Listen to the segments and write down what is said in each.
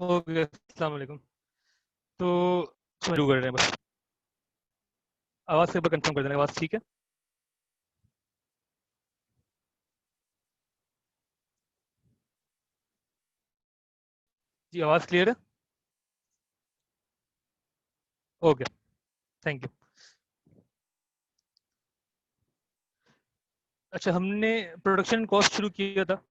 Okay, अस्सलाम वालेकुम। तो शुरू कर रहे हैं बस। आवाज़ से एक बार कंफर्म कर देना, आवाज़ ठीक है? जी, आवाज़ क्लियर है? Okay, thank you. अच्छा, हमने प्रोडक्शन कॉस्ट शुरू किया था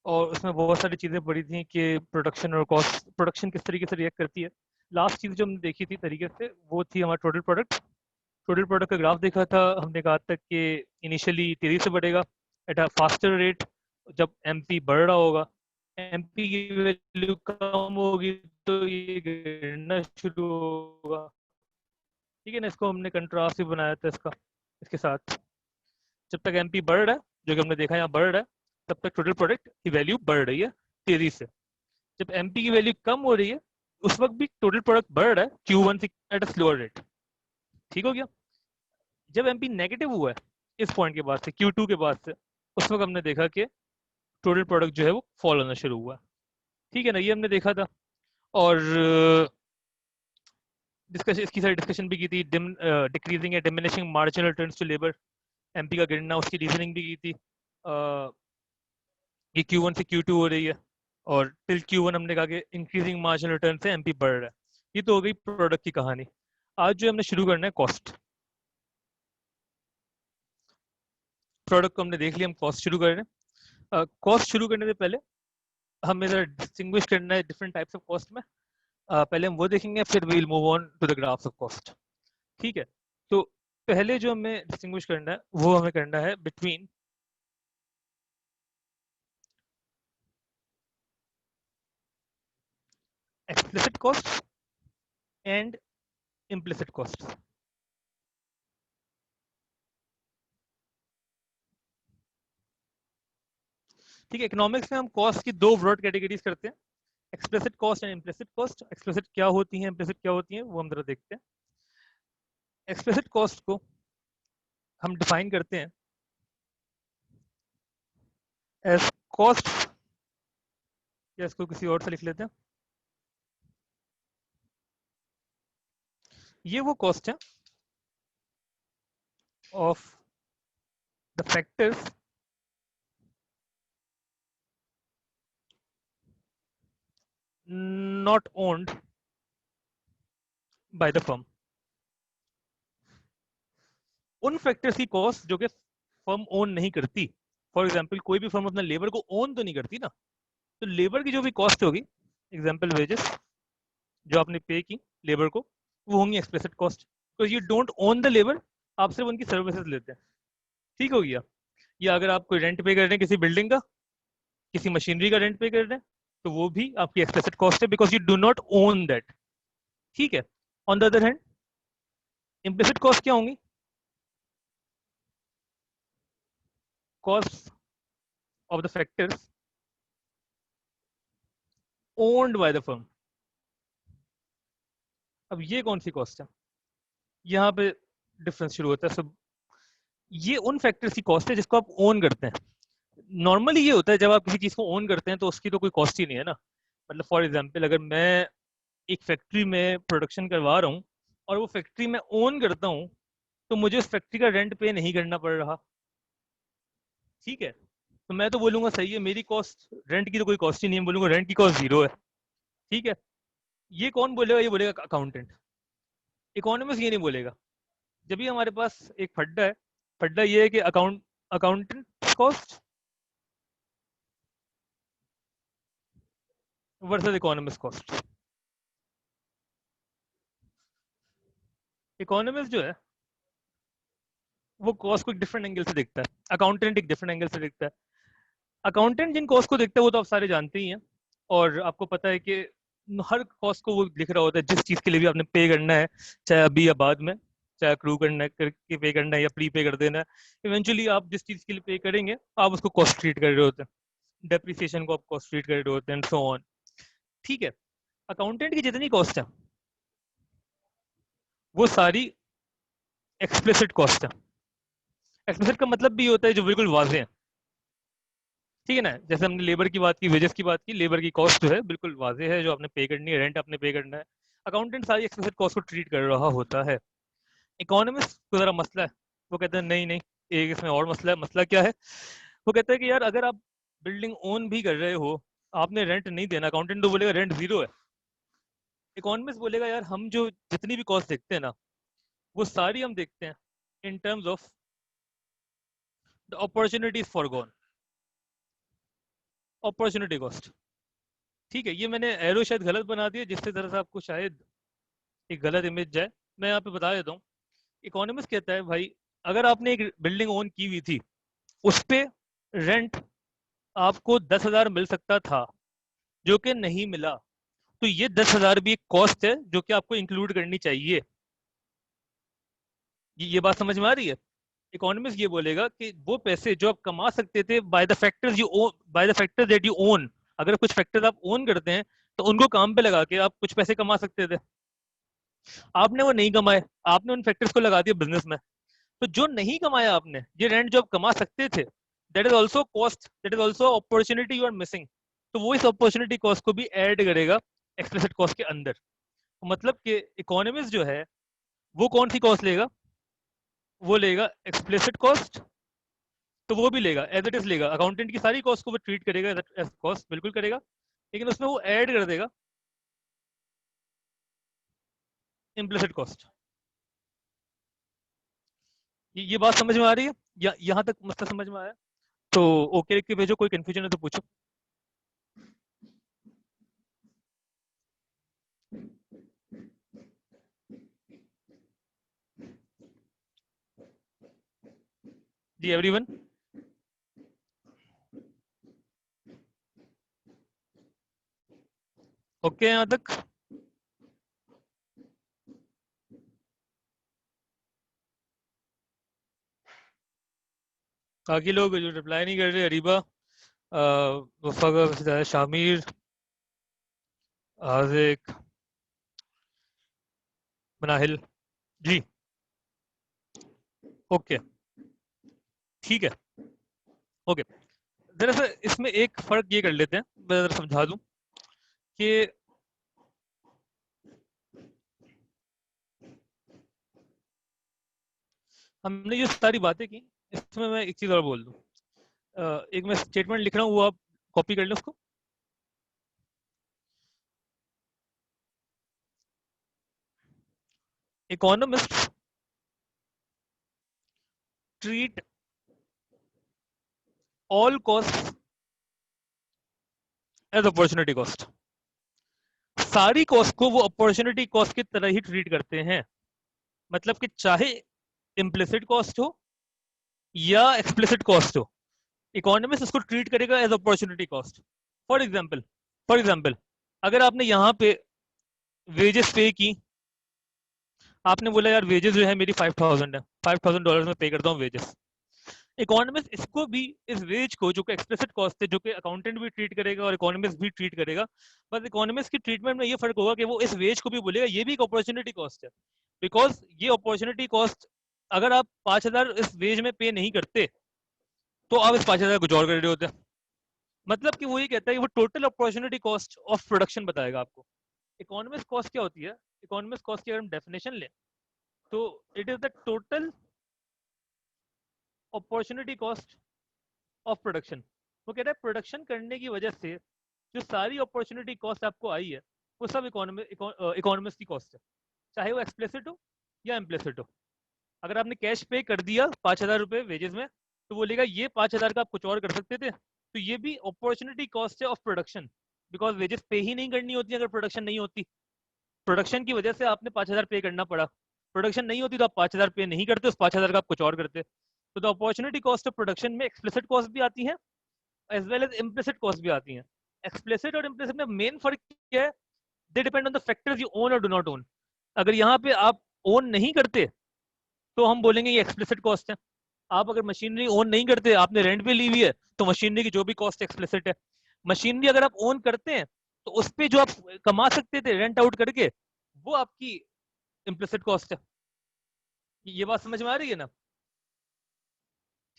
और उसमें बहुत सारी चीज़ें पड़ी थी कि प्रोडक्शन और कॉस्ट, प्रोडक्शन किस तरीके से रिएक्ट करती है। लास्ट चीज़ जो हमने देखी थी तरीके से, वो थी हमारा टोटल प्रोडक्ट। टोटल प्रोडक्ट का ग्राफ देखा था हमने, कहा था कि इनिशियली तेज़ी से बढ़ेगा एट अ फास्टर रेट जब एमपी बढ़ रहा होगा। एमपी की वैल्यू कम होगी तो ये गिरना शुरू होगा। ठीक है ना, इसको हमने कंट्रास्ट भी बनाया था इसका, इसके साथ। जब तक एमपी बढ़ रहा है, जो कि हमने देखा यहाँ बढ़ रहा है, तब तक टोटल प्रोडक्ट की वैल्यू बढ़ रही है तेजी से। जब एमपी की वैल्यू कम हो रही है, उस वक्त भी टोटल प्रोडक्ट बढ़ रहा है Q1 से एट अ स्लोअर रेट। ठीक हो गया। जब एमपी नेगेटिव हुआ है इस पॉइंट के बाद से, Q2 के बाद से, उस वक्त हमने देखा कि टोटल प्रोडक्ट जो है वो फॉल होना शुरू हुआ। ठीक है ना, ये हमने देखा था। और डिस्कशन, इसकी सारी डिस्कशन भी की थी, डिक्रीजिंग या diminishing marginal returns to labour. MP का गिरना, उसकी रीजनिंग भी की थी। ये Q1 से Q2 हो रही है और टिल Q1 हमने कहा कि इंक्रीजिंग मार्जिनल रिटर्न से एमपी बढ़ रहा है। ये तो हो गई प्रोडक्ट की कहानी। आज जो हमने शुरू करना है कॉस्ट। प्रोडक्ट को हमने देख लिया, हम कॉस्ट शुरू कर रहे हैं। कॉस्ट शुरू करने से पहले हमें जरा डिस्टिंग्विश करना है डिफरेंट टाइप्स ऑफ कॉस्ट में। पहले हम वो देखेंगे, फिर we will move on to the graphs of cost. ठीक है। तो पहले जो हमें डिस्टिंग्विश करना है वो हमें करना है between explicit cost and implicit cost. ठीक है, इकोनॉमिक्स में हम कॉस्ट की दो ब्रॉड कैटेगरीज करते हैं, explicit cost and implicit cost. Explicit क्या होती है, इम्प्लिसिट क्या होती है, वो हम जरा देखते हैं। एक्सप्लिसिट कॉस्ट को हम डिफाइन करते हैं एज कॉस्ट, या इसको किसी और से लिख लेते हैं। ये वो कॉस्ट है of the factors not owned by the firm. उन फैक्टर्स की कॉस्ट जो कि फर्म ओन नहीं करती। फॉर एग्जाम्पल, कोई भी फर्म अपना लेबर को ओन तो नहीं करती ना, तो लेबर की जो भी कॉस्ट होगी, एग्जाम्पल वेजेस जो आपने पे की लेबर को, वो होंगी explicit cost, because you don't own the labour, आप सिर्फ उनकी सर्विसेज लेते हैं। ठीक हो गया। या अगर आप कोई रेंट पे कर रहे हैं किसी बिल्डिंग का, किसी मशीनरी का रेंट पे कर रहे हैं, तो वो भी आपकी एक्सप्लिसिट कॉस्ट है, because you do not own that. ठीक है। On the other hand, implicit cost क्या होंगी? Cost of the factors owned by the firm. अब ये कौन सी कॉस्ट है? यहाँ पे डिफरेंस शुरू होता है सब। ये उन फैक्टर्स की कॉस्ट है जिसको आप ओन करते हैं। नॉर्मली ये होता है, जब आप किसी चीज को ओन करते हैं तो उसकी तो कोई कॉस्ट ही नहीं है ना। मतलब फॉर एग्जाम्पल, अगर मैं एक फैक्ट्री में प्रोडक्शन करवा रहा हूँ और वो फैक्ट्री में ओन करता हूँ, तो मुझे उस फैक्ट्री का रेंट पे नहीं करना पड़ रहा। ठीक है। तो मैं तो बोलूंगा सही है, मेरी कॉस्ट, रेंट की तो कोई कॉस्ट ही नहीं है, बोलूंगा रेंट की कॉस्ट जीरो है। ठीक है। ये कौन बोलेगा? ये बोलेगा अकाउंटेंट। इकोनॉमिस्ट ये नहीं बोलेगा। जब भी हमारे पास एक फड्डा है, फड्डा ये है कि accountant cost versus economist cost. Economist जो है वो कॉस्ट को एक डिफरेंट एंगल से देखता है, अकाउंटेंट एक डिफरेंट एंगल से देखता है। अकाउंटेंट जिन कॉस्ट को देखता है वो तो आप सारे जानते ही हैं। और आपको पता है कि हर कॉस्ट को वो लिख रहा होता है, जिस चीज़ के लिए भी आपने पे करना है, चाहे अभी या बाद में, चाहे अक्रू करना है, करके पे करना है या प्री पे कर देना है, इवेंचुअली आप जिस चीज़ के लिए पे करेंगे आप उसको कॉस्ट ट्रीट कर रहे होते हैं। डेप्रिसिएशन को आप कॉस्ट ट्रीट कर रहे होते हैं, सो ऑन। ठीक है। अकाउंटेंट की जितनी कॉस्ट है वो सारी एक्सप्लिसिट कॉस्ट है। एक्सप्लिसिट का मतलब भी होता है जो बिल्कुल वाजे है। ठीक है ना। जैसे हमने लेबर की बात की, वेजेस की बात की, लेबर की कॉस्ट जो है बिल्कुल वाजे है, जो आपने पे करनी है, रेंट आपने पे करना है। अकाउंटेंट सारी एक्सप्लिसिट कॉस्ट को ट्रीट कर रहा होता है। इकोनॉमिस्ट को जरा मसला है, वो कहते हैं नहीं नहीं, एक इसमें और मसला है। मसला क्या है? वो कहते हैं कि यार अगर आप बिल्डिंग ओन भी कर रहे हो, आपने रेंट नहीं देना, अकाउंटेंट तो बोलेगा रेंट जीरो है। इकोनॉमिस्ट बोलेगा यार हम जो जितनी भी कॉस्ट देखते हैं ना, वो सारी हम देखते हैं इन terms of the opportunities foregone, opportunity cost. ठीक है, ये मैंने एरो शायद गलत बना दिया, जिससे जरा सा आपको शायद एक गलत इमेज जाए। मैं यहाँ पे बता देता हूँ। इकोनॉमिस्ट कहता है भाई, अगर आपने एक बिल्डिंग ओन की हुई थी, उस पे रेंट आपको 10,000 मिल सकता था, जो कि नहीं मिला, तो ये 10,000 भी एक कॉस्ट है जो कि आपको इंक्लूड करनी चाहिए। ये बात समझ में आ रही है? इकोनॉमिस्ट ये बोलेगा कि वो पैसे जो आप कमा सकते थे by the factors you own, by the factors that you own, अगर कुछ फैक्टर्स आप ओन करते हैं तो उनको काम पे लगा के आप कुछ पैसे कमा सकते थे। आपने वो नहीं कमाए, आपने उन फैक्टर्स को लगा दिया बिजनेस में। तो जो नहीं कमाया आपने, ये रेंट जो आप कमा सकते थे, that is also cost, that is also opportunity you are missing. तो वो इस अपॉर्चुनिटी कॉस्ट को भी ऐड करेगा एक्सप्लिसिट कॉस्ट के अंदर। तो मतलब कि इकोनॉमिस्ट जो है वो कौन सी कॉस्ट लेगा? वो लेगा एक्सप्लिसिट कॉस्ट, तो वो भी लेगा एज इट इज लेगा, अकाउंटेंट की सारी कॉस्ट को वो ट्रीट करेगा एज कॉस्ट, बिल्कुल करेगा, लेकिन उसमें वो ऐड कर देगा इम्प्लिसिट कॉस्ट। ये बात समझ में आ रही है? यहाँ तक मसला समझ में आया? तो ओके लिख के भेजो, कोई कंफ्यूजन है तो पूछो। जी एवरीवन, ओके यहाँ तक? बाकी लोग जो रिप्लाई नहीं कर रहे, अरीबा, वफा, शामिर, आजिक, मनाहिल, जी ओके, ठीक है, ओके। दरअसल इसमें एक फर्क ये कर लेते हैं, मैं जरा समझा दूं कि हमने ये सारी बातें की, इसमें मैं एक चीज और बोल दूं। एक मैं स्टेटमेंट लिख रहा हूँ, वो आप कॉपी कर लें उसको। Economist treat all cost as opportunity cost. सारी कॉस्ट को वो अपॉर्चुनिटी कॉस्ट की तरह ही ट्रीट करते हैं। मतलब कि चाहे इम्प्लिसिट कॉस्ट हो या एक्सप्लिसिट कॉस्ट हो, इकोनॉमिस्ट इसको ट्रीट करेगा as opportunity cost. For example अगर आपने यहाँ पे वेजेस पे की, आपने बोला यार वेजेस जो है मेरी 5,000 है, $5,000 में पे करता हूँ वेजेस। इकोनॉमिस्ट इसको भी, इस वेज को जो कि एक्सप्लिसिट कॉस्ट है, जो कि अकाउंटेंट भी ट्रीट करेगा और इकोनॉमिस्ट भी ट्रीट करेगा, बस इकोनॉमिस्ट की ट्रीटमेंट में ये फर्क होगा कि वो इस वेज को भी बोलेगा ये भी एक अपॉर्चुनिटी कॉस्ट है। बिकॉज ये अपॉर्चुनिटी कॉस्ट, अगर आप 5,000 इस वेज में पे नहीं करते तो आप इस 5,000 कुछ और कर रहे होते। मतलब कि वो ये कहता है कि वो total opportunity cost of production बताएगा आपको। इकोनॉमिस्ट कॉस्ट क्या होती है? इकोनॉमिस्ट कॉस्ट की अगर हम डेफिनेशन लें तो it is the total opportunity cost of production. वो कहता है प्रोडक्शन करने की वजह से जो सारी अपॉर्चुनिटी कॉस्ट आपको आई है, वो सब इकोनॉमिस्ट की कॉस्ट है, चाहे वो एक्सप्लिसिट हो या इम्प्लिसिट हो। अगर आपने कैश पे कर दिया 5,000 रुपए वेजेस में, तो बोलेगा ये 5,000 का आप कुछ और कर सकते थे, तो ये भी अपॉर्चुनिटी कॉस्ट है ऑफ प्रोडक्शन। बिकॉज वेजेस पे ही नहीं करनी होती अगर प्रोडक्शन नहीं होती। प्रोडक्शन की वजह से आपने 5,000 पे करना पड़ा, प्रोडक्शन नहीं होती तो आप 5,000 पे नहीं करते, उस 5,000 का आप कुछ और करते। तो the opportunity cost of production में एक्सप्लिसिट कॉस्ट भी आती है as well as implicit cost भी आती है। एक्सप्लिसिट और इम्प्लिसिट में मेन फर्क क्या है? They depend on the factors you own और डू नॉट ओन। अगर यहाँ पे आप ओन नहीं करते तो हम बोलेंगे ये एक्सप्लिसिट कॉस्ट है। आप अगर मशीनरी ओन नहीं करते, आपने रेंट पे ली हुई है, तो मशीनरी की जो भी कॉस्ट एक्सप्लिसिट है। मशीनरी अगर आप ओन करते हैं तो उस पर जो आप कमा सकते थे रेंट आउट करके, वो आपकी इम्प्लिसिट कॉस्ट है। ये बात समझ में आ रही है ना?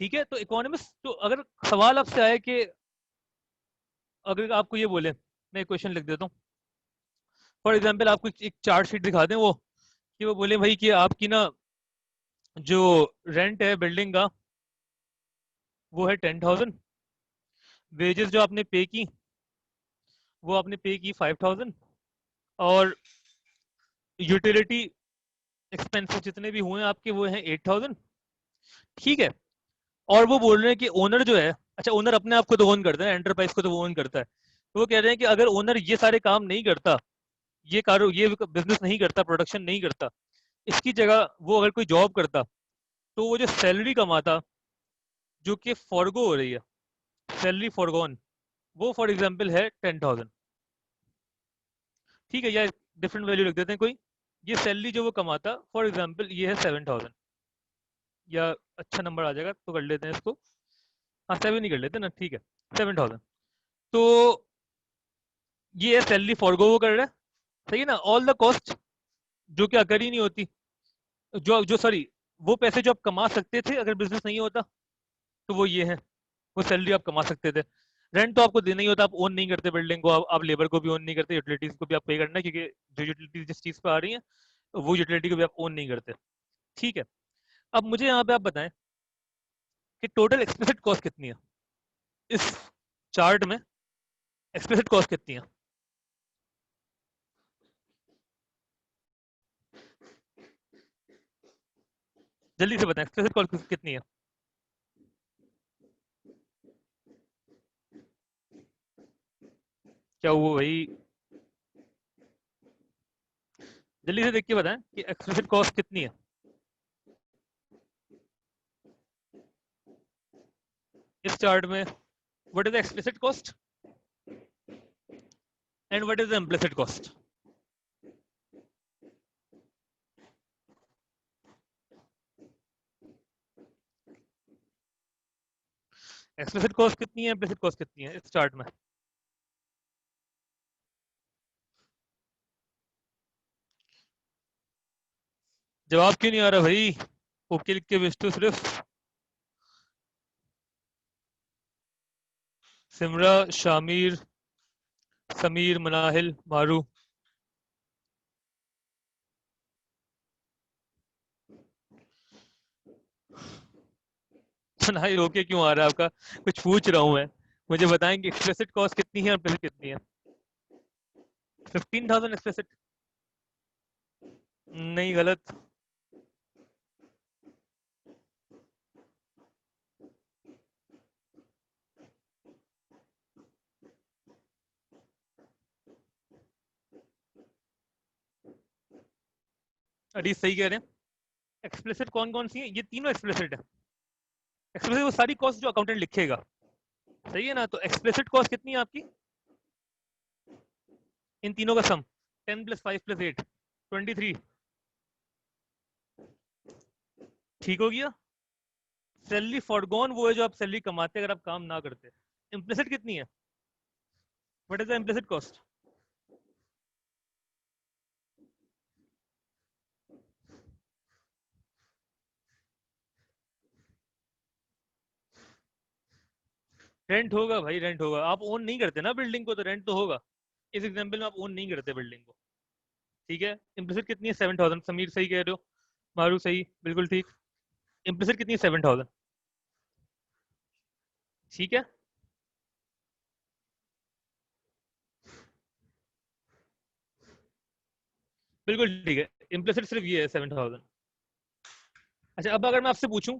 ठीक है, तो इकोनॉमिस्ट, तो अगर सवाल आपसे आए कि अगर आपको ये बोले, मैं एक क्वेश्चन लिख देता हूँ, फॉर एग्जाम्पल आपको एक चार्ट शीट दिखा दें, वो कि वो बोले भाई कि आपकी ना जो रेंट है बिल्डिंग का वो है 10,000, वेजेस जो आपने पे की वो आपने पे की 5,000, और यूटिलिटी एक्सपेंसेस जितने भी हुए आपके वो हैं 8,000। ठीक है, और वो बोल रहे हैं कि ओनर जो है, अच्छा ओनर अपने आप को तो ओन करता है, एंटरप्राइज को तो वो ओन करता है, तो वो कह रहे हैं कि अगर ओनर ये सारे काम नहीं करता, ये बिजनेस नहीं करता, प्रोडक्शन नहीं करता, इसकी जगह वो अगर कोई जॉब करता, तो वो जो सैलरी कमाता जो कि फॉरगो हो रही है, सैलरी फॉरगॉन, वो फॉर एग्जाम्पल है 10,000। ठीक है, या डिफरेंट वैल्यू रख देते हैं कोई, ये सैलरी जो वो कमाता फॉर एग्जाम्पल ये है 7,000, या अच्छा नंबर आ जाएगा तो कर लेते हैं इसको, हाँ 7 ही कर लेते हैं ना, ठीक है 7,000। तो ये है सैलरी फॉरगो वो कर रहा है, सही है ना, ऑल द कॉस्ट जो कि अगर ही नहीं होती, जो जो सॉरी वो पैसे जो आप कमा सकते थे अगर बिजनेस नहीं होता, तो वो ये है, वो सैलरी आप कमा सकते थे। रेंट तो आपको देना ही होता, आप ओन नहीं करते बिल्डिंग को, आप लेबर को भी ओन नहीं करते, यूटिलिटीज को भी आप पे करना है, क्योंकि जो यूटिलिटीज जिस चीज पे आ रही है वो यूटिलिटी को भी आप ओन नहीं करते। ठीक है, अब मुझे यहाँ पे आप बताएं कि टोटल एक्सप्लिसिट कॉस्ट कितनी है इस चार्ट में, एक्सप्लिसिट कॉस्ट कितनी है, जल्दी से बताएं एक्सप्लिसिट कॉस्ट कितनी है। क्या वो वही, जल्दी से देख के बताएं कि एक्सप्लिसिट कॉस्ट कितनी है इस चार्ट में, what is the explicit cost and what is the implicit cost. Explicit cost कितनी है, इम्प्लिसिट कॉस्ट कितनी है इस चार्ट में। जवाब क्यों नहीं आ रहा भाई, ओके लिख के भेज तो सिर्फ। सिमरा, शामिर, समीर, मनाहिल, मारू। सुनाई ओके क्यों आ रहा है आपका, कुछ पूछ रहा हूं मैं, मुझे बताएं कि एक्सप्लिसिट कॉस्ट कितनी है और इम्प्लिसिट कितनी है। 15,000 एक्सप्लिसिट, नहीं गलत। अरे सही कह रहे हैं, एक्सप्लिसिट कौन कौन सी है, ये तीनों एक्सप्लिसिट है। एक्सप्लिसिट वो सारी कॉस्ट जो अकाउंटेंट लिखेगा, सही है ना, तो एक्सप्लिसिट कॉस्ट कितनी है आपकी, इन तीनों का सम 10 + 5 + 8 23। ठीक हो गया, सैलरी फॉरगॉन वो है जो आप सैलरी कमाते अगर आप काम ना करते। इम्प्लिसिट कितनी है, what is the implicit cost. Rent होगा भाई, रेंट होगा, आप ओन नहीं करते ना बिल्डिंग को, तो रेंट तो होगा। इस एग्जांपल में आप ओन नहीं करते बिल्डिंग को। ठीक है, इम्प्लिसिट कितनी है 7,000, समीर सही कह रहे हो, मारू सही, बिल्कुल ठीक। इम्प्लिसिट कितनी है 7,000। ठीक है, बिल्कुल ठीक है, इम्प्लिसिट सिर्फ ये है 7,000। अच्छा, अब अगर मैं आपसे पूछूं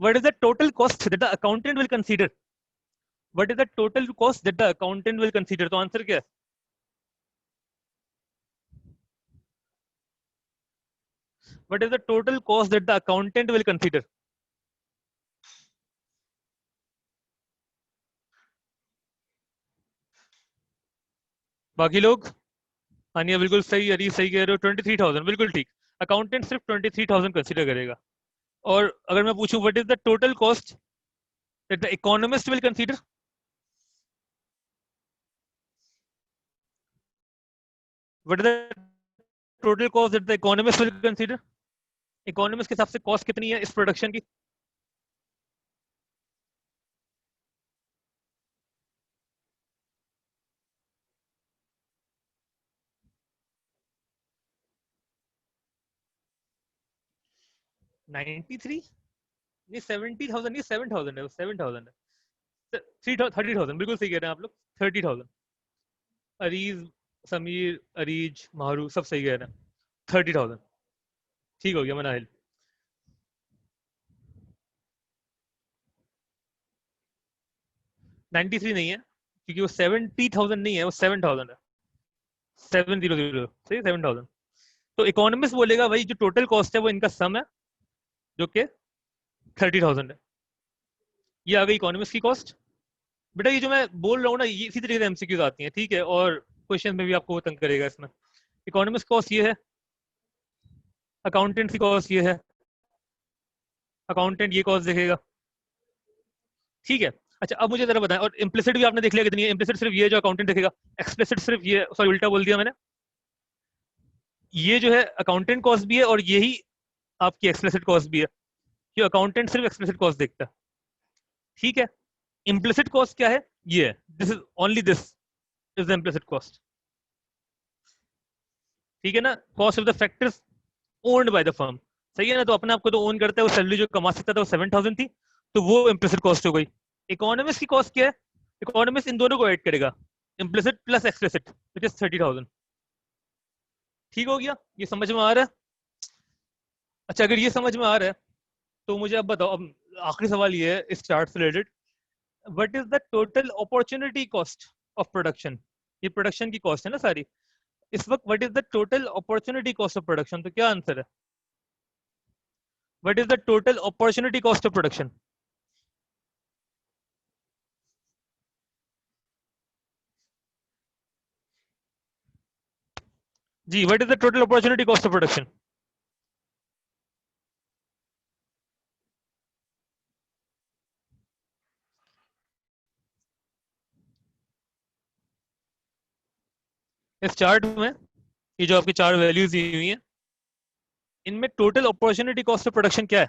what is the total cost that the accountant will consider, what is the total cost that the accountant will consider, तो आंसर क्या है। What is the total cost that the accountant will consider. बाकी लोग, हानिया बिल्कुल सही, अरी सही कह रहे हो, 23,000 बिल्कुल ठीक। अकाउंटेंट सिर्फ 23,000 कंसीडर करेगा। और अगर मैं पूछूं what is the total cost that the economist will consider, what is the total cost that the economist will consider, economist के हिसाब से कॉस्ट कितनी है इस प्रोडक्शन की। 93 नहीं, 70,000 नहीं, 7,000 है, 7,000 है, 30,000 बिल्कुल सही कह रहे हैं आप लोग, 30,000। अरीज, समीर, अरीज, मारू सब सही कह रहे हैं, 30,000 ठीक हो गया मनाहिल। 93 नहीं है, क्योंकि वो 70,000 नहीं है, वो 7,000 है, 700 सही, 7,000। तो इकोनॉमिस्ट बोलेगा भाई जो टोटल कॉस्ट है वो इनका सम है, जो कि 30,000 है। ये आ गई इकोनॉमिस्ट की कॉस्ट। बेटा ये जो मैं बोल रहा हूँ ना, ये इसी तरीके से एमसीक्यूज आती हैं, ठीक है, और क्वेश्चन में भी आपको वो तंग करेगा इसमें। इकोनॉमिस्ट कॉस्ट ये है, अकाउंटेंट की कॉस्ट ये है, अकाउंटेंट ये कॉस्ट देखेगा, ठीक है। अच्छा अब मुझे जरा बताएं, और इम्प्लिसिट भी आपने देख लिया कितनी है, इम्प्लिसिट सिर्फ ये जो अकाउंटेंट देखेगा, एक्सप्लिसिट सिर्फ ये, सॉरी उल्टा बोल दिया मैंने, ये जो है अकाउंटेंट कॉस्ट भी है और यही आपकी एक्सप्लिसिट कॉस्ट भी है, कि अकाउंटेंट सिर्फ एक्सप्लिसिट कॉस्ट देखता है, ठीक है। इम्प्लिसिट कॉस्ट क्या है, ये है, this is only this is the implicit cost, ठीक है ना। Cost of the factors owned by the firm, सही है ना, तो अपने आप को तो ओन करता है, वो सैलरी जो कमा सकता था वो 7,000 थी, तो वो इम्प्लिसिट कॉस्ट हो गई। इकोनॉमिस्ट की कॉस्ट क्या है, इकोनॉमिस्ट इन दोनों को ऐड करेगा, implicit plus explicit, which is 30,000, ठीक हो गया, ये समझ में आ रहा है। अच्छा अगर ये समझ में आ रहा है तो मुझे अब बताओ, अब आखिरी सवाल ये है इस चार्ट से related, what is the total opportunity cost of production, ये प्रोडक्शन की कॉस्ट है ना सारी, इस वक्त what is the total opportunity cost of production, तो क्या आंसर है, what is the total opportunity cost of production. जी, what is the total opportunity cost of production. इस चार्ट में ये जो आपकी चार वैल्यूज दी हुई हैं, इनमें total opportunity cost of production क्या है,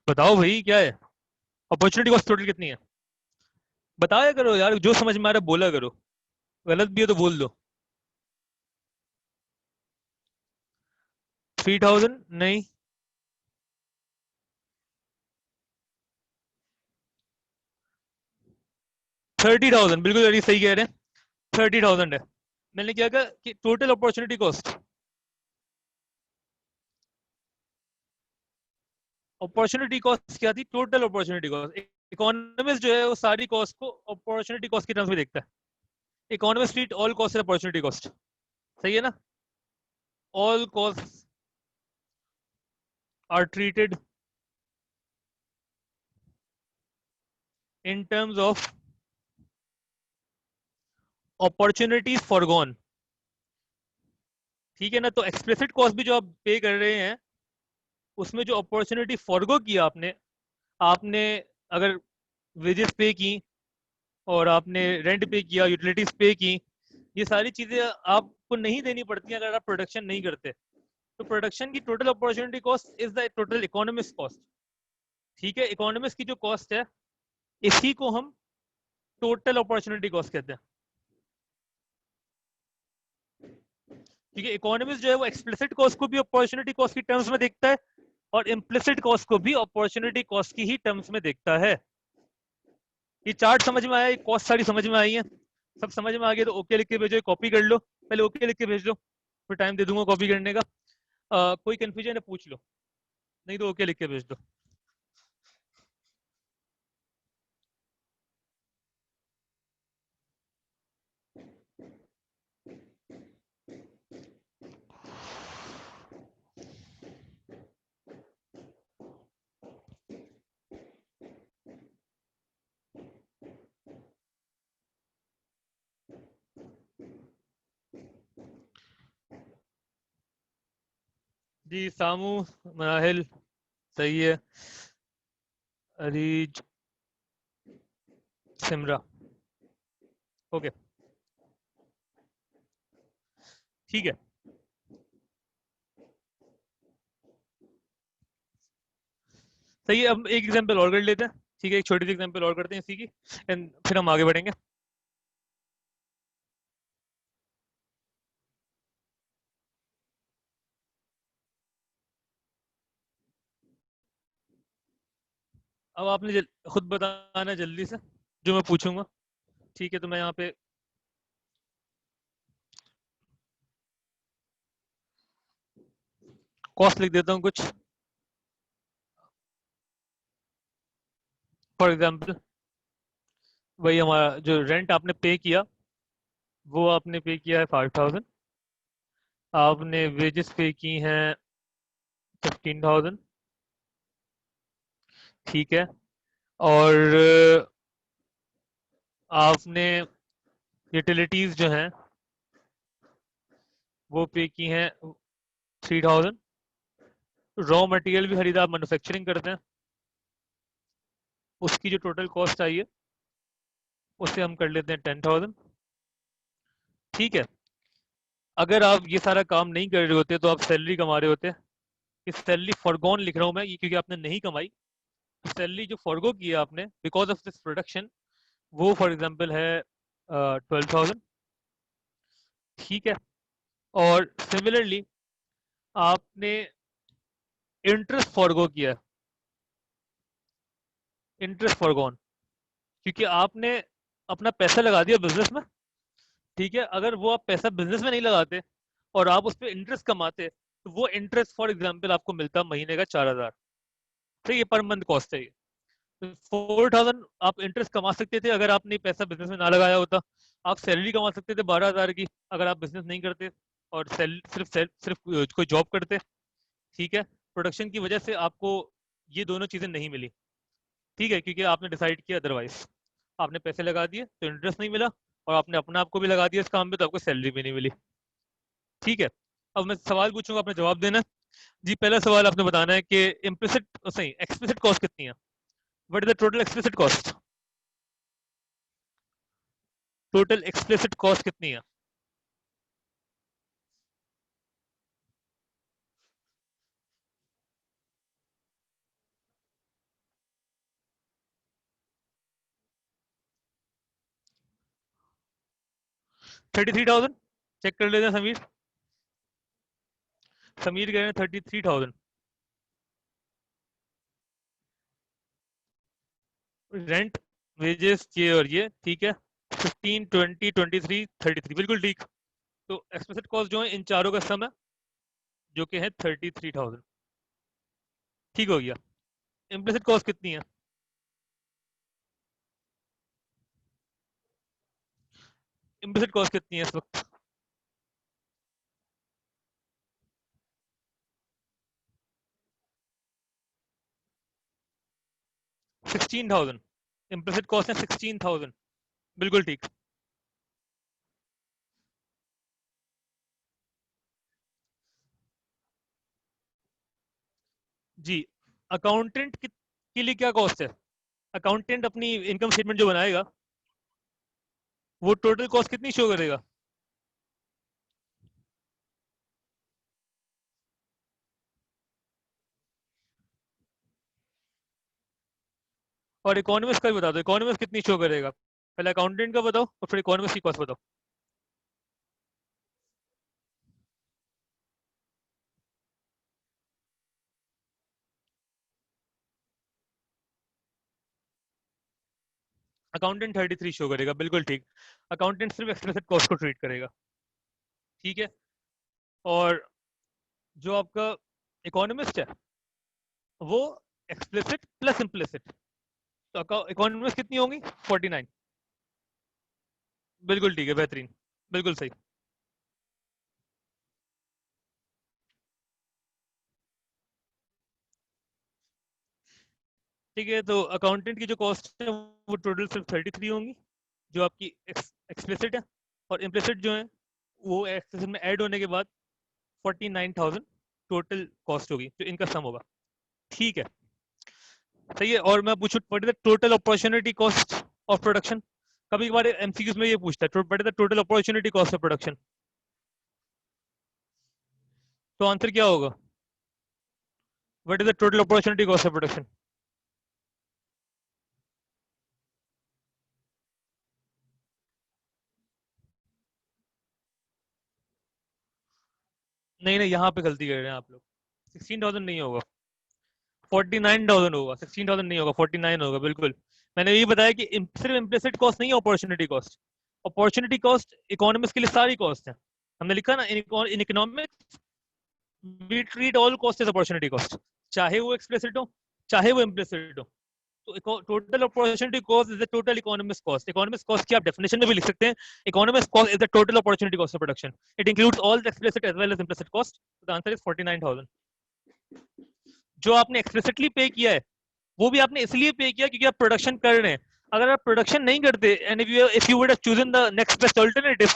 बताओ भाई क्या है, अपॉर्चुनिटी कॉस्ट टोटल कितनी है, बताया करो यार, जो समझ में आ रहा है बोला करो, गलत भी है तो बोल दो। 3,000 नहीं, 30,000 बिल्कुल सही कह रहे हैं, 30,000 है। मैंने क्या कहा कि total opportunity cost, opportunity cost क्या थी, टोटल अपॉर्चुनिटी कॉस्ट। इकोनॉमिस्ट जो है वो सारी कॉस्ट को अपॉर्चुनिटी कॉस्ट के टर्म्स में देखता है, economist treat all cost opportunity cost, सही है ना, all cost are treated in terms of opportunities forgone, ठीक है ना। तो एक्सप्लिसिट कॉस्ट भी जो आप पे कर रहे हैं, उसमें जो अपॉर्चुनिटी फॉरगो किया आपने, आपने अगर वेजेस पे की और आपने रेंट पे किया, यूटिलिटीज पे की, ये सारी चीजें आपको नहीं देनी पड़ती अगर आप प्रोडक्शन नहीं करते। तो प्रोडक्शन की total opportunity cost is the total economist cost, ठीक है। इकोनॉमिस्ट की जो कॉस्ट है इसी को हम टोटल अपॉर्चुनिटी कॉस्ट कहते हैं, क्योंकि इकोनॉमिस्ट जो है वो एक्सप्लिसिट कॉस्ट को भी अपॉर्चुनिटी कॉस्ट की टर्म्स में देखता है और इम्प्लिसिट कॉस्ट को भी अपॉर्चुनिटी कॉस्ट की ही टर्म्स में देखता है। ये चार्ट समझ में आया, ये कॉस्ट सारी समझ में आई है, सब समझ में आ गया तो ओके लिख के भेजो, कॉपी कर लो, पहले ओके लिख के भेज दो, फिर टाइम दे दूंगा कॉपी करने का। कोई कंफ्यूजन है पूछ लो, नहीं तो ओके लिख के भेज दो। जी सामू, मनाहिल सही है, अरीज, सिमरा, ओके ठीक है। सही है, अब एक एग्जांपल और कर लेते हैं, ठीक है, एक छोटी सी एग्जांपल और करते हैं इसी की, एंड फिर हम आगे बढ़ेंगे। अब आपने खुद बताना है जल्दी से जो मैं पूछूंगा। ठीक है, तो मैं यहाँ पे कॉस्ट लिख देता हूँ कुछ। फॉर एग्जांपल वही हमारा जो रेंट आपने पे किया, वो आपने पे किया है 5000। आपने वेजेस पे की हैं 15000। ठीक है। और आपने यूटिलिटीज जो हैं वो पे की हैं 3000। रॉ मटेरियल भी खरीदा, आप मैन्युफैक्चरिंग करते हैं, उसकी जो टोटल कॉस्ट आई है उससे हम कर लेते हैं 10000। ठीक है। अगर आप ये सारा काम नहीं कर रहे होते तो आप सैलरी कमा रहे होते। इस सैलरी फॉरगॉन लिख रहा हूँ मैं, ये क्योंकि आपने नहीं कमाई। सैलरी जो फॉरगो की है आपने बिकॉज ऑफ दिस प्रोडक्शन, वो फॉर एग्जांपल है 12000। ठीक है। और सिमिलरली आपने इंटरेस्ट फॉरगो किया, इंटरेस्ट फॉरगॉन, क्योंकि आपने अपना पैसा लगा दिया बिजनेस में। ठीक है। अगर वो आप पैसा बिजनेस में नहीं लगाते और आप उस पर इंटरेस्ट कमाते, तो वो इंटरेस्ट फॉर एग्जाम्पल आपको मिलता महीने का 4000। ठीक है, पर मंथ कॉस्ट है ये। 4000 आप इंटरेस्ट कमा सकते थे अगर आपने पैसा बिजनेस में ना लगाया होता। आप सैलरी कमा सकते थे 12000 की अगर आप बिजनेस नहीं करते और सिर्फ कोई जॉब करते। ठीक है। प्रोडक्शन की वजह से आपको ये दोनों चीजें नहीं मिली। ठीक है, क्योंकि आपने डिसाइड किया अदरवाइज। आपने पैसे लगा दिए तो इंटरेस्ट नहीं मिला, और आपने अपना आपको भी लगा दिया इस काम पे तो आपको सैलरी भी नहीं मिली। ठीक है। अब मैं सवाल पूछूंगा, आपने जवाब देना है। जी, पहला सवाल आपने बताना है कि इम्प्लिसिट सही एक्सप्लिसिट कॉस्ट कितनी है। What is the total explicit cost. Total explicit cost कितनी है। 33000। चेक कर लेते हैं समीर। समीर कह रहे हैं 33000। रेंट, वेजेस, ये और ये। ठीक है। 15, 20, 23, 33, बिल्कुल ठीक। तो एक्सप्लिसिट कॉस्ट जो है इन चारों का सम है, जो कि है 33000। ठीक हो गया। इम्प्लिसिट कॉस्ट कितनी है। इम्प्लिसिट कॉस्ट कितनी है इस वक्त। 16000। इम्प्लिसिट कॉस्ट है 16000। बिल्कुल ठीक। जी, अकाउंटेंट के लिए क्या कॉस्ट है। अकाउंटेंट अपनी इनकम स्टेटमेंट जो बनाएगा, वो टोटल कॉस्ट कितनी शो करेगा। और इकोनॉमिक्स का भी बता दो, इकोनॉमिक्स कितनी शो करेगा। पहले अकाउंटेंट का बताओ और फिर इकोनॉमिक्स की कॉस्ट बताओ। अकाउंटेंट 33 शो करेगा, बिल्कुल ठीक। अकाउंटेंट सिर्फ एक्सप्लिसिट कॉस्ट को ट्रीट करेगा। ठीक है। और जो आपका इकोनॉमिस्ट है, वो एक्सप्लिसिट प्लस इम्प्लिसिट। तो इकोनॉमिक्स कितनी होंगी 49। बिल्कुल ठीक है, बेहतरीन, बिल्कुल सही। ठीक है, तो अकाउंटेंट की जो कॉस्ट है वो टोटल सिर्फ 33 होंगी, जो आपकी एक्सप्लिसिट है। और इम्प्लिसिट जो है वो एक्सप्लिसिट में ऐड होने के बाद 49000 टोटल कॉस्ट होगी, जो इनका सम होगा। ठीक है, सही है। और मैं पूछूं what is the total opportunity cost of production. कभी कभार एमसीक्यूज में ये पूछता है what is the total opportunity cost of production. तो आंसर क्या होगा। What is the total opportunity cost of production. नहीं नहीं, यहाँ पे गलती कर रहे हैं आप लोग। 16,000 नहीं होगा, 49,000 होगा। 16,000 नहीं होगा, 49 होगा बिल्कुल। मैंने यही बताया कि सिर्फ इम्प्लिसिट कॉस्ट नहीं है opportunity cost. Opportunity cost economics के लिए सारी कॉस्ट है। हमने लिखा ना, in economics we treat all cost as opportunity cost, चाहे वो एक्सप्लिसिट हो चाहे वो इम्प्लिसिट हो। तो total opportunity cost is the total economics cost. Economics cost की आप डेफिनेशन में भी लिख सकते हैं, economics cost is the total opportunity cost of production. It includes all the explicit as well as implicit cost. The answer is 49,000। जो आपने explicitly पे किया है वो भी आपने इसलिए पे किया क्योंकि आप प्रोडक्शन कर रहे हैं। अगर आप प्रोडक्शन नहीं करते and if you would have chosen the next best alternative,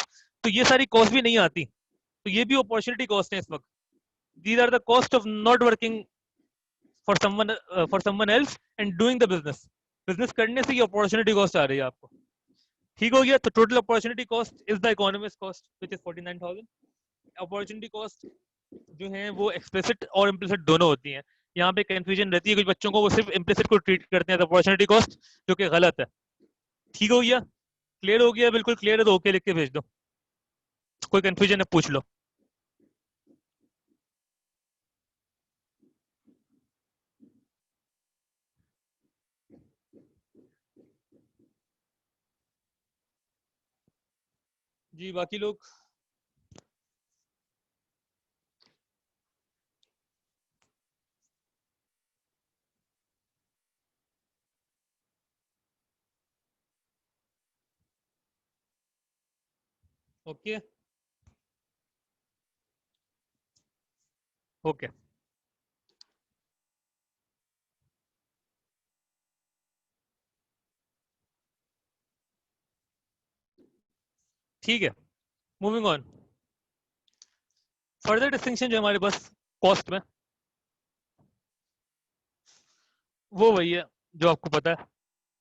तो ये सारी कॉस्ट भी नहीं आती। तो ये भी अपॉर्चुनिटी कॉस्ट है इस वक्त। These are the cost of not working for someone else and doing the business. Business करने से ये अपॉर्चुनिटी कॉस्ट आ रही है आपको। ठीक हो गया? तो total opportunity cost is the economics cost which is 49,000। Opportunity cost जो है वो एक्सप्लिसिट और इम्प्लिसिट दोनों होती हैं। यहाँ पे कंफ्यूजन रहती है कुछ बच्चों को, वो सिर्फ इम्प्लिसिट को ट्रीट करते हैं अपॉर्चुनिटी कॉस्ट, जो कि गलत है। ठीक हो गया? क्लियर हो गया? बिल्कुल क्लियर है तो ओके लिख के भेज दो। कोई कंफ्यूजन है पूछ लो। जी बाकी लोग? Okay okay. ठीक है, मूविंग ऑन। फर्दर डिस्टिंक्शन जो हमारे पास कॉस्ट में, वो वही है जो आपको पता है,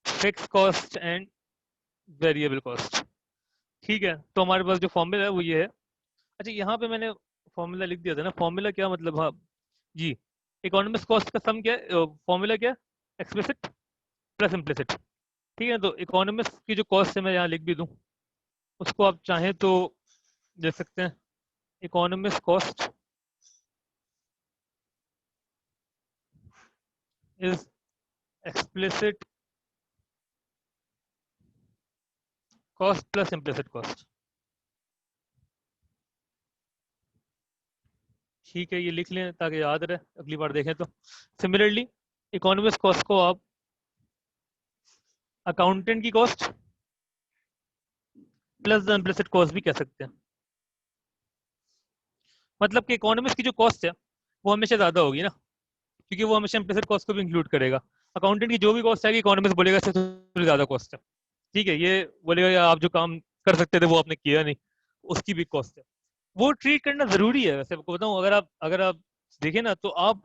fix cost and variable cost. ठीक है, तो हमारे पास जो फॉर्मूला है वो ये है। अच्छा, यहाँ पे मैंने फॉर्मूला लिख दिया था ना। फॉर्मूला क्या मतलब? हाँ जी, इकोनॉमिक्स कॉस्ट का सम क्या है, फॉर्मूला क्या है? Explicit plus implicit. ठीक है, तो इकोनॉमिक्स की जो कॉस्ट है मैं यहाँ लिख भी दूँ, उसको आप चाहें तो दे सकते हैं। Economics cost is explicit cost plus implicit cost. ठीक है, ये लिख लें ताकि याद रहे, अगली बार देखें तो। सिमिलरली इकोनॉमिक्स कॉस्ट को आप अकाउंटेंट की cost plus the implicit cost भी कह सकते हैं। मतलब कि इकोनॉमिक्स की जो कॉस्ट है वो हमेशा ज़्यादा होगी ना, क्योंकि वो हमेशा इम्प्लिसिट कॉस्ट को भी इंक्लूड करेगा। अकाउंटेंट की जो भी कॉस्ट आएगी इकोनॉमिक्स बोलेगा इससे थोड़ी ज़्यादा कॉस्ट है। ठीक है, ये बोलेगा या आप जो काम कर सकते थे वो आपने किया नहीं, उसकी भी कॉस्ट है। वो ट्रीट करना ज़रूरी है। वैसे आपको बताऊँ, अगर आप देखें ना, तो आप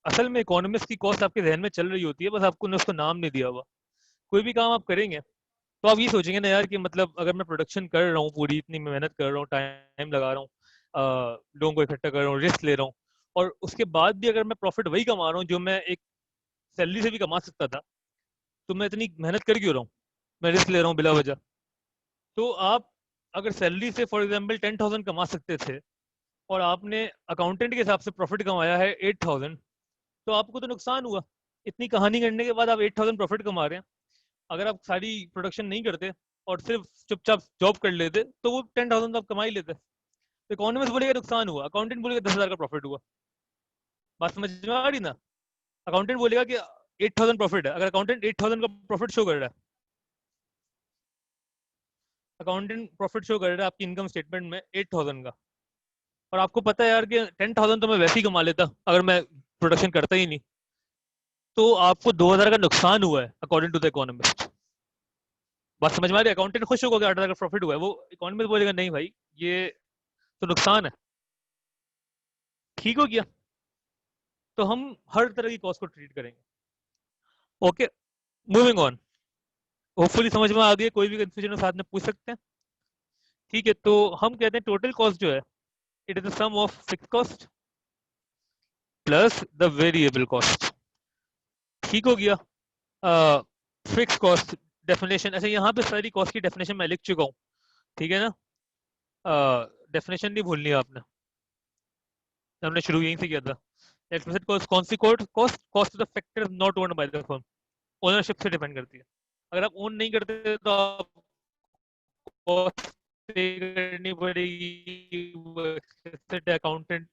असल में इकोनॉमिक्स की कॉस्ट आपके जहन में चल रही होती है, बस आपको ने उसको नाम नहीं दिया हुआ। कोई भी काम आप करेंगे तो आप ये सोचेंगे ना यार कि मतलब अगर मैं प्रोडक्शन कर रहा हूँ, पूरी इतनी मेहनत कर रहा हूँ, टाइम लगा रहा हूँ, लोगों को इकट्ठा कर रहा हूँ, रिस्क ले रहा हूँ, और उसके बाद भी अगर मैं प्रॉफिट वही कमा रहा हूँ जो मैं एक सैलरी से भी कमा सकता था, तो मैं इतनी मेहनत कर क्यों रहा हूँ? मैं रिस्क ले रहा हूँ बिला वजह। तो आप अगर सैलरी से फॉर एग्जाम्पल 10,000 कमा सकते थे और आपने अकाउंटेंट के हिसाब से प्रॉफिट कमाया है 8,000, तो आपको तो नुकसान हुआ। इतनी कहानी करने के बाद आप 8,000 प्रॉफिट कमा रहे हैं। अगर आप सारी प्रोडक्शन नहीं करते और सिर्फ चुपचाप जॉब कर लेते तो वो 10,000 तो आप कमा ही लेते। तो इकोनॉमिक्स बोलेगा नुकसान हुआ, अकाउंटेंट बोलेगा 10,000 का प्रॉफिट हुआ। बात समझ में आ रही ना? अकाउंटेंट बोलेगा कि 8,000 प्रॉफिट है। अगर अकाउंटेंट 8,000 का प्रॉफिट शो कर रहा है, अकाउंटेंट प्रॉफिट शो कर रहा है आपकी इनकम स्टेटमेंट में 8,000 का, और आपको पता है यार कि 10,000 तो मैं वैसे ही कमा लेता अगर मैं प्रोडक्शन करता ही नहीं, तो आपको 2,000 का नुकसान हुआ है अकॉर्डिंग टू द इकोनॉमिस्ट। बात समझ में आ रही है? अकाउंटेंट खुश होगा कि 8,000 का प्रॉफिट हुआ है, वो इकोनॉमिस्ट बोलेगा नहीं भाई, ये तो नुकसान है। ठीक हो गया? तो हम हर तरह की कॉस्ट को ट्रीट करेंगे। Okay, moving on. होपफुली समझ में आ गई। कोई भी कंफ्यूजन हो साथ में पूछ सकते हैं। ठीक है, तो हम कहते हैं टोटल कॉस्ट जो है, it is the sum of fix cost plus the variable cost. ठीक हो गया? फिक्स कॉस्ट डेफिनेशन, अच्छा यहाँ पे सारी कॉस्ट की डेफिनेशन मैं लिख चुका हूँ। ठीक है ना? डेफिनेशन नहीं भूलनी है आपने। हमने शुरू यहीं से किया था। एक्सप्लिसिट कॉस्ट कौन सी cost cost of the factor not owned by the firm, ownership से डिपेंड करती है। अगर आप ओन नहीं करते तो आप कॉस्ट पे करनी पड़ेगी अकाउंटेंट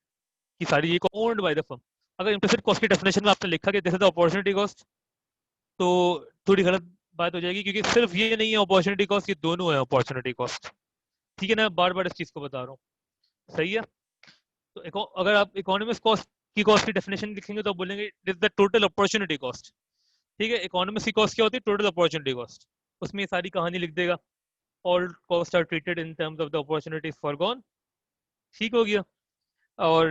की सारी, ये ओन्ड बाय द फर्म। अगर इम्प्लिसिट कॉस्ट की डेफिनेशन में आपने लिखा कि this is the opportunity cost, तो थोड़ी गलत बात हो जाएगी, क्योंकि सिर्फ ये नहीं है अपॉर्चुनिटी कॉस्ट, ये दोनों है अपॉर्चुनिटी कॉस्ट। ठीक है ना, बार बार इस चीज को बता रहा हूँ, सही है। तो अगर आप इकोनॉमिक्स कॉस्ट की डेफिनेशन लिखेंगे तो बोलेंगे this the total opportunity cost. ठीक है, इकोनॉमिक्स की कॉस्ट क्या होती है? Total opportunity cost. उसमें ये सारी कहानी लिख देगा, all cost are treated in terms of the opportunities forgone. ठीक हो गया। और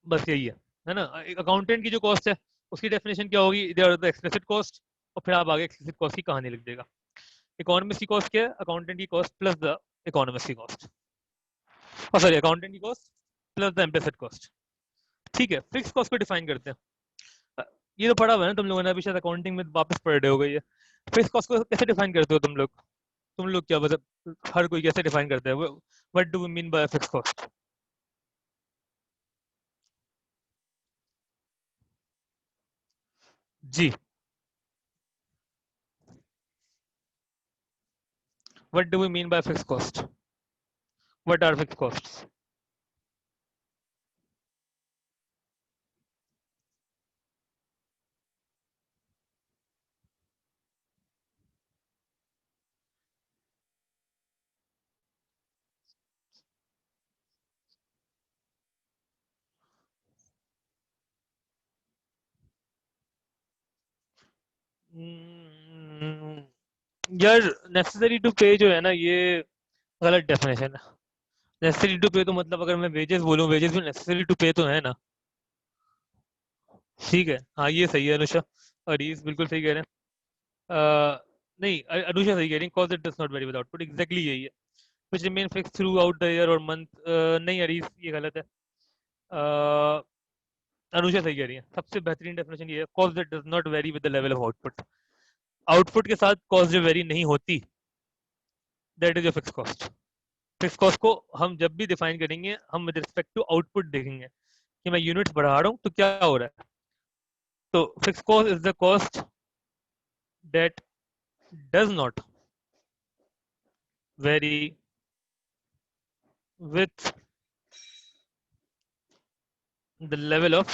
बस यही है ना। अकाउंटेंट की जो कॉस्ट है उसकी डेफिनेशन क्या होगी? इधर द एक्सप्लिसिट कॉस्ट, और फिर आप आगे एक्सप्लिसिट कॉस्ट की कहानी लिख देगा। इकोनॉमिक्स की कॉस्ट क्या है? अकाउंटेंट की कॉस्ट प्लस द इकोनॉमिक्स की कॉस्ट, और सॉरी अकाउंटेंट की cost plus the implicit cost. ठीक है, फिक्स कॉस्ट को डिफाइन करते हैं। ये तो पढ़ा हुआ है ना तुम लोगों ने, अभी शायद अकाउंटिंग में वापस पढ़ रहे हो गई है। फिक्स कॉस्ट को कैसे डिफाइन करते हो तुम लोग? तुम लोग क्या मतलब, हर कोई कैसे डिफाइन करता है? What do we mean by fix cost? जी, what do we mean by fix cost? What are fix costs? यार, नेसेसरी टू पे जो है ना, ये गलत डेफिनेशन है। नेसेसरी टू पे तो मतलब अगर मैं वेजेस बोलूं, वेजेस भी नेसेसरी टू पे तो है ना। ठीक है, हाँ ये सही है अनुषा। अरीज बिल्कुल सही कह रहे हैं। नहीं, अनुषा सही कह रही है, cause it does not very with output, exactly यही है। which remain fixed throughout the year or month। नहीं अरीज, ये गलत है। uh, अनुषा सही कह रही है, सबसे बेहतरीन डेफिनेशन ये है, cause that does not very with the level of output. Output के साथ कॉस्ट जो वेरी नहीं होती, that is your fix cost. Fix cost को हम जब भी डिफाइन करेंगे, हम विद रिस्पेक्ट टू आउटपुट देखेंगे कि मैं यूनिट्स बढ़ा रहा हूँ तो क्या हो रहा है। तो fix cost is the cost that does not very with the level of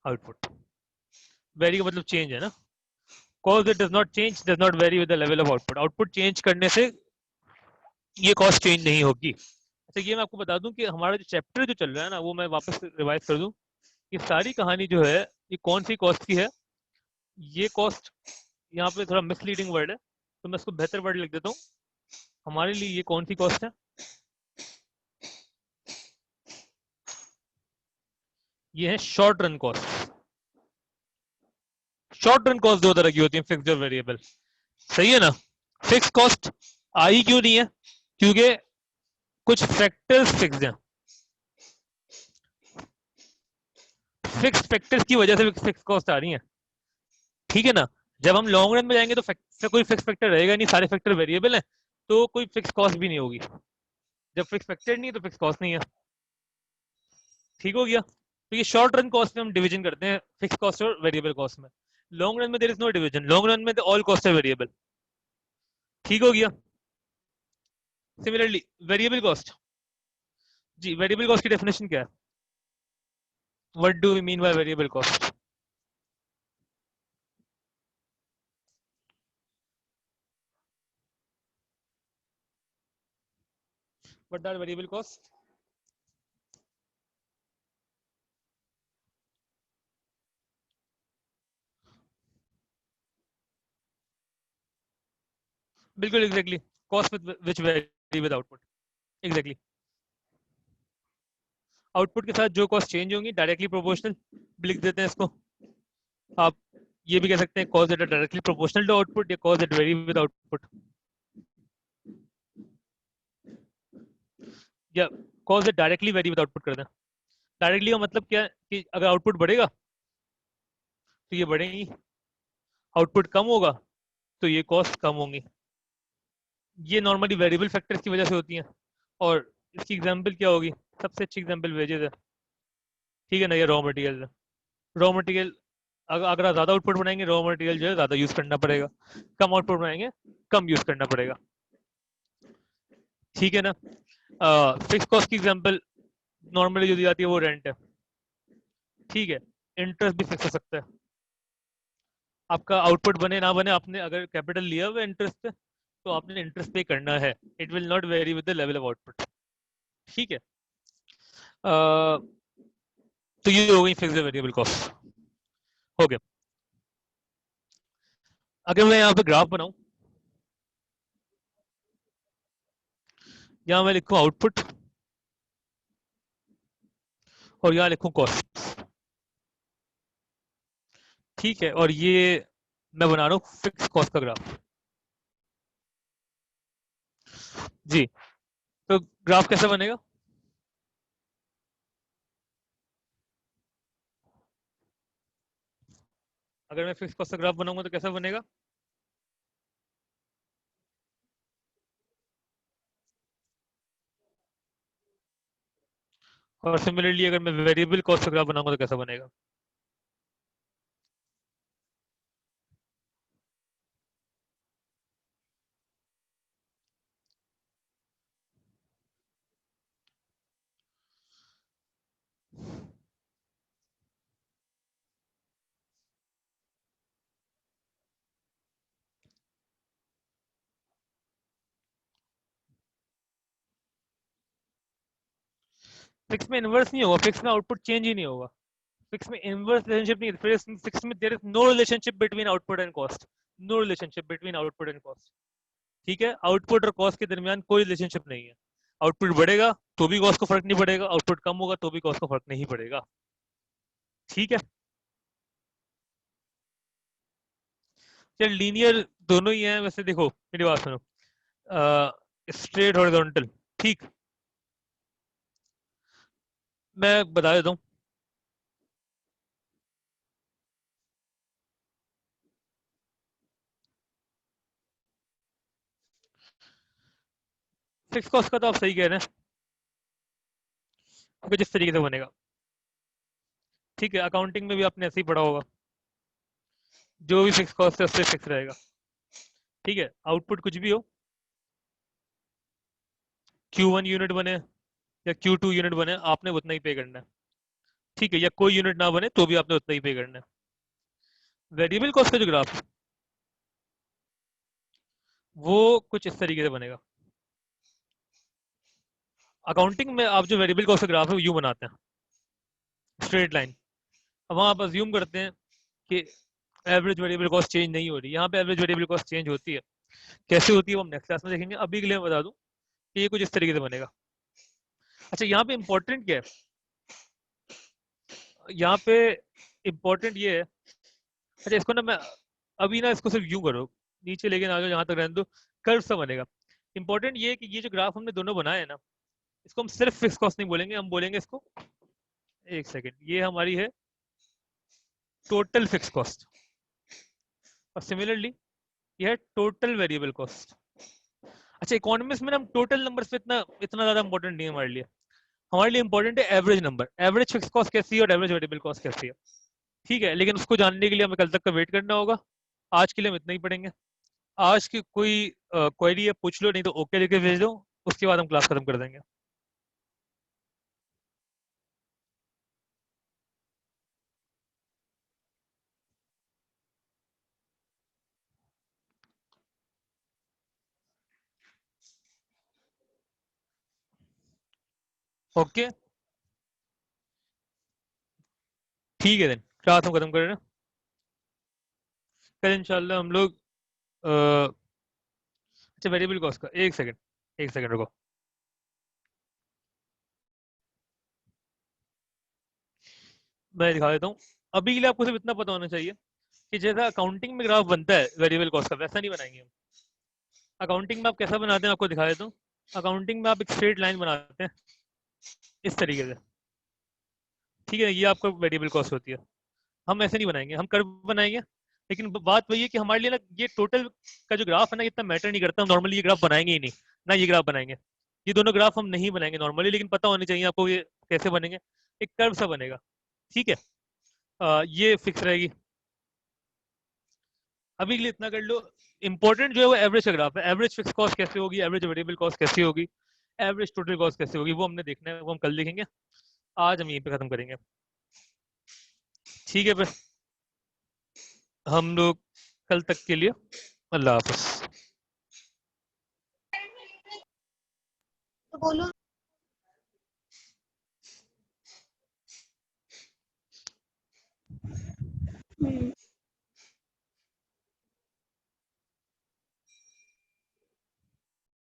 output। Very का मतलब चेंज है ना। Cause it does not change, does not very with the level of output. Output change करने से ये cost change नहीं होगी। अच्छा, ये मैं आपको बता दूं कि हमारा जो चैप्टर जो चल रहा है ना, वो मैं वापस रिवाइज कर दूं। ये सारी कहानी जो है, ये कौन सी कॉस्ट की है? ये कॉस्ट, यहाँ पे थोड़ा मिसलीडिंग वर्ड है, तो मैं इसको बेहतर वर्ड लिख देता हूँ। हमारे लिए ये कौन सी कॉस्ट है? ये है short run cost. Short run cost दो तरह की होती है, फिक्स्ड और वेरिएबल। सही है ना। फिक्स कॉस्ट आई क्यों नहीं है? क्योंकि कुछ फैक्टर्स फिक्स हैं। फिक्स फैक्टर्स की वजह से फिक्स कॉस्ट आ रही है। ठीक है ना। जब हम लॉन्ग रन में जाएंगे तो कोई फिक्स फैक्टर रहेगा नहीं, सारे फैक्टर वेरिएबल हैं, तो कोई फिक्स कॉस्ट भी नहीं होगी। जब फिक्स फैक्टर नहीं है तो फिक्स कॉस्ट नहीं है। ठीक हो गया। तो ये शॉर्ट रन कॉस्ट में हम डिवीजन करते हैं फिक्स कॉस्ट और वेरिएबल कॉस्ट में। लॉन्ग रन में there is no division, long run में ऑल कॉस्ट है वेरिएबल। ठीक हो गया। सिमिलरली वेरिएबल कॉस्ट, जी वेरिएबल कॉस्ट की डेफिनेशन क्या है? What do we mean by variable cost? What are variable cost? बिल्कुल exactly, cost with which vary with output. Exactly, output के साथ जो कॉस्ट चेंज होंगी डायरेक्टली प्रोपोर्शनल लिख देते हैं इसको। आप ये भी कह सकते हैं costs that are directly proportional to output, या costs that vary with output, या costs that directly vary with output कर दें। डायरेक्टली का मतलब क्या है कि अगर आउटपुट बढ़ेगा तो ये बढ़ेगी, आउटपुट कम होगा तो ये कॉस्ट कम होंगी। ये नॉर्मली वेरिएबल फैक्टर्स की वजह से होती हैं। और इसकी एग्जांपल क्या होगी? सबसे अच्छी एग्जांपल वेजेस है, ठीक है ना, ये रॉ मटेरियल है। रॉ मटेरियल अगर आप ज़्यादा आउटपुट बनाएंगे, रॉ मटेरियल जो है ज़्यादा यूज़ करना पड़ेगा, कम आउटपुट बनाएंगे कम यूज़ करना पड़ेगा, ठीक है ना। फिक्स कॉस्ट की एग्जांपल नॉर्मली जो दी जाती है वो रेंट है, ठीक है। इंटरेस्ट भी फिक्स हो सकता है, आपका आउटपुट बने ना बने, आपने अगर कैपिटल लिया हुआ इंटरेस्ट पे तो आपने इंटरेस्ट पे करना है, it will not very with the level of output, ठीक है। तो ये हो गई फिक्स वेरिएबल कॉस्ट, हो गया। अगर मैं यहाँ पे ग्राफ बनाऊं, यहाँ मैं लिखूं आउटपुट और यहाँ लिखूं कॉस्ट, ठीक है। और ये मैं बना रहा हूँ फिक्स कॉस्ट का ग्राफ, जी। तो ग्राफ कैसे बनेगा? अगर मैं फिक्स कॉस्ट का ग्राफ बनाऊंगा तो कैसा बनेगा? और सिमिलरली अगर मैं वेरिएबल कॉस्ट का ग्राफ बनाऊंगा तो कैसा बनेगा? फिक्स में इनवर्स नहीं होगा, फिक्स में आउटपुट चेंज ही नहीं होगा, फिक्स में इनवर्स रिलेशनशिप नहीं है, फिक्स में there is no relationship between output and cost, no relationship between output and cost, ठीक है। आउटपुट और कॉस्ट के दरमियान कोई रिलेशनशिप नहीं है, आउटपुट बढ़ेगा तो भी कॉस्ट को फर्क नहीं पड़ेगा, आउटपुट कम होगा तो भी कॉस्ट को फर्क नहीं पड़ेगा, ठीक है। चल लीनियर दोनों ही हैं वैसे, देखो मेरी बात सुनो, स्ट्रेट हॉरिजॉन्टल, ठीक, मैं बता देता हूँ। फिक्स कॉस्ट का तो आप सही कह रहे हैं, क्योंकि जिस तरीके से बनेगा, ठीक है। अकाउंटिंग में भी आपने ऐसे ही पढ़ा होगा, जो भी फिक्स कॉस्ट है उससे फिक्स रहेगा, ठीक है। आउटपुट कुछ भी हो, Q1 यूनिट बने या Q2 यूनिट बने, आपने उतना ही पे करना है, ठीक है। या कोई यूनिट ना बने तो भी आपने उतना ही पे करना है। वेरिएबल कॉस्ट का जो ग्राफ है वो कुछ इस तरीके से बनेगा। अकाउंटिंग में आप जो वेरिएबल कॉस्ट का ग्राफ है वो यूं बनाते हैं, स्ट्रेट लाइन। अब वहाँ आप अज्यूम करते हैं कि एवरेज वेरिएबल कॉस्ट चेंज नहीं हो रही, यहाँ पे एवरेज वेरिएबल कॉस्ट चेंज होती है, कैसे होती है वो हम नेक्स्ट क्लास में देखेंगे। अभी के लिए मैं बता दूं कि ये कुछ इस तरीके से बनेगा। अच्छा, यहाँ पे इंपॉर्टेंट क्या है, यहाँ पे इंपॉर्टेंट ये है, अच्छा इसको ना मैं अभी ना इसको सिर्फ यूं करो, नीचे लेके ना आ जाओ, यहाँ तक रहने दो, कर्व सा बनेगा। इंपॉर्टेंट ये है कि ये जो ग्राफ हमने दोनों बनाए हैं ना, इसको हम सिर्फ फिक्स कॉस्ट नहीं बोलेंगे, हम बोलेंगे इसको, एक सेकेंड, ये हमारी है टोटल फिक्स कॉस्ट, और सिमिलरली ये है टोटल वेरिएबल कॉस्ट। अच्छा, इकोनॉमिक्स में ना हम टोटल नंबर्स पे इतना इतना ज्यादा इंपॉर्टेंट नहीं है हमारे लिए, हमारे लिए इंपॉर्टेंट है average number, average fix cost कैसी है और एवरेज वेरिएबल कॉस्ट कैसी है, ठीक है। लेकिन उसको जानने के लिए हमें कल तक का वेट करना होगा, आज के लिए हम इतना ही पढ़ेंगे। आज की कोई क्वेरी है पूछ लो, नहीं तो ओके लिख के भेज दो, उसके बाद हम क्लास खत्म कर देंगे। ओके, ठीक है, देन क्लास हम खत्म कर रहे हैं। कल इंशाल्लाह हम लोग अच्छा वेरिएबल कॉस्ट का, एक सेकंड, एक सेकंड रुको, मैं दिखा देता हूँ। अभी के लिए आपको सिर्फ इतना पता होना चाहिए कि जैसा अकाउंटिंग में ग्राफ बनता है वेरिएबल कॉस्ट का, वैसा नहीं बनाएंगे हम। अकाउंटिंग में आप कैसा बनाते हैं आपको दिखा देता हूँ। अकाउंटिंग में आप एक स्ट्रेट लाइन बनाते हैं इस तरीके से, ठीक है, ये आपका वेरिएबल कॉस्ट होती है। हम ऐसे नहीं बनाएंगे, हम कर्व बनाएंगे। लेकिन बात वही है कि हमारे लिए ना ये टोटल का जो ग्राफ है ना, इतना मैटर नहीं करता, हम नॉर्मली ये ग्राफ बनाएंगे ही नहीं, ना ये ग्राफ बनाएंगे। ये दोनों ग्राफ हम नहीं बनाएंगे नॉर्मली, लेकिन पता होनी चाहिए आपको ये कैसे बनेंगे। एक कर्व सा बनेगा, ठीक है। ये फिक्स रहेगी। अभी के लिए इतना कर लो। इंपॉर्टेंट जो है वो एवरेज का ग्राफ है। एवरेज फिक्स कॉस्ट कैसे होगी, एवरेज वेरिएबल कॉस्ट कैसे होगी, एवरेज टोटल कॉस्ट कैसे होगी, वो हमने देखना है, वो हम कल देखेंगे। आज हम यहीं पे खत्म करेंगे, ठीक है। फिर हम लोग कल तक के लिए अल्लाह हाफिज। तो बोलो।